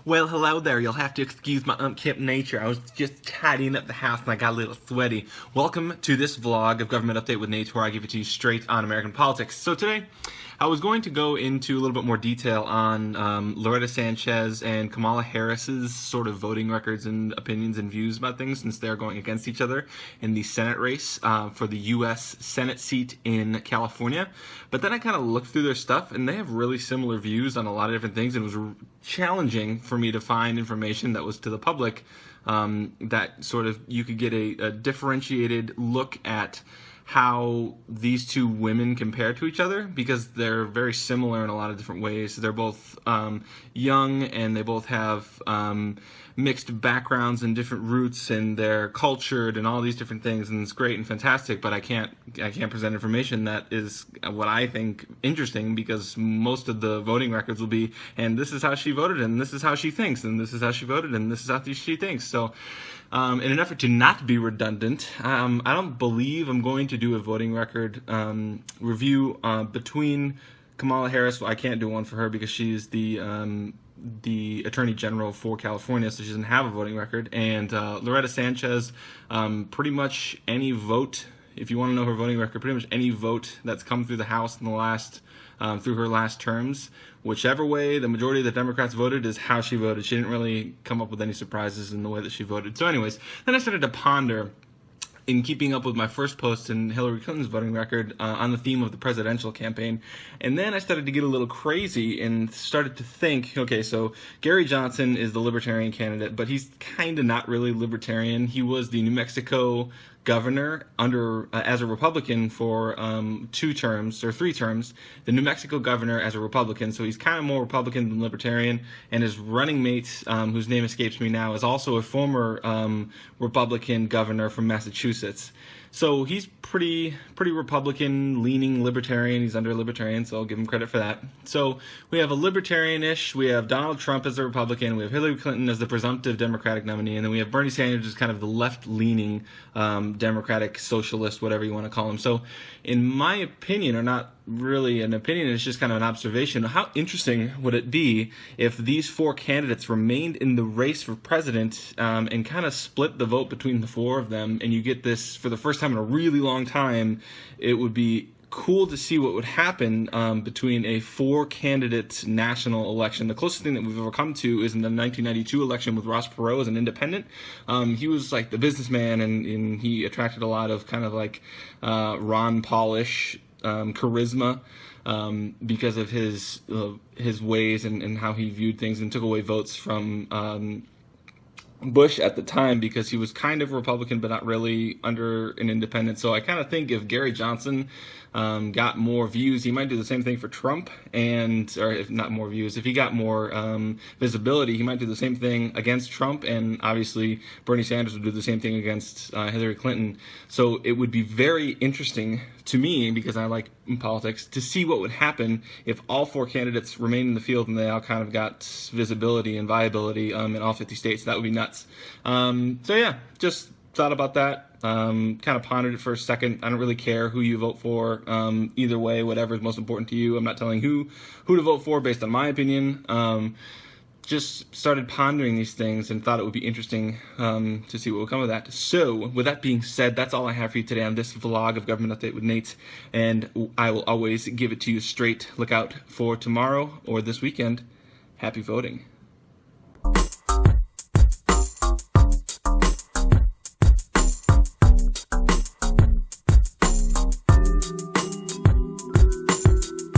Well, hello there. You'll have to excuse my unkempt nature. I was just tidying up the house and I got a little sweaty. Welcome to this vlog of Government Update with Nate, where I give it to you straight on American politics. So today, I was going to go into a little bit more detail on Loretta Sanchez and Kamala Harris's sort of voting records and opinions and views about things, since they're going against each other in the Senate race for the U.S. Senate seat in California. But then I kind of looked through their stuff, and they have really similar views on a lot of different things, and it was challenging for me to find information that was to the public that sort of you could get a differentiated look at how these two women compare to each other, because they're very similar in a lot of different ways. They're both young, and they both have mixed backgrounds and different roots, and they're cultured and all these different things, and it's great and fantastic, but I can't present information that is what I think interesting, because most of the voting records will be, and this is how she voted, and this is how she thinks, and this is how she voted, and this is how she thinks. So in an effort to not be redundant, I don't believe I'm going to do a voting record review between Kamala Harris. Well, I can't do one for her because she's the Attorney General for California, so she doesn't have a voting record. And Loretta Sanchez, pretty much any vote, if you want to know her voting record, pretty much any vote that's come through the House in the last through her last terms, whichever way the majority of the Democrats voted is how she voted. She didn't really come up with any surprises in the way that she voted. So anyways, then I started to ponder, in keeping up with my first post in Hillary Clinton's voting record on the theme of the presidential campaign. And then I started to get a little crazy and started to think, okay, so Gary Johnson is the Libertarian candidate, but he's kind of not really Libertarian. He was the New Mexico governor as a Republican for 2 terms or 3 terms, the New Mexico governor as a Republican, so he's kind of more Republican than Libertarian. And his running mate, whose name escapes me now, is also a former Republican governor from Massachusetts. So he's pretty Republican, leaning Libertarian. He's under Libertarian, so I'll give him credit for that. So we have a Libertarian-ish, we have Donald Trump as a Republican, we have Hillary Clinton as the presumptive Democratic nominee, and then we have Bernie Sanders as kind of the left-leaning Democratic socialist, whatever you want to call him. So in my opinion, or not really an opinion, it's just kind of an observation, how interesting would it be if these 4 candidates remained in the race for president and kind of split the vote between the 4 of them, and you get this for the first time in a really long time. It would be cool to see what would happen between a 4-candidate national election. The closest thing that we've ever come to is in the 1992 election with Ross Perot as an independent. He was like the businessman, and he attracted a lot of kind of like Ron Paulish charisma because of his ways and how he viewed things, and took away votes from Bush at the time, because he was kind of Republican but not really under an independent. So I kind of think if Gary Johnson got more views, he might do the same thing for Trump, or if not more views, if he got more visibility, he might do the same thing against Trump, and obviously Bernie Sanders would do the same thing against Hillary Clinton. So it would be very interesting to me, because I like politics, to see what would happen if all 4 candidates remained in the field and they all kind of got visibility and viability in all 50 states. That would be nuts. So yeah, just thought about that. Kind of pondered it for a second. I don't really care who you vote for. Either way, whatever is most important to you. I'm not telling who to vote for based on my opinion. Just started pondering these things and thought it would be interesting to see what will come of that. So, with that being said, that's all I have for you today on this vlog of Government Update with Nate, and I will always give it to you straight. Look out for tomorrow or this weekend. Happy voting.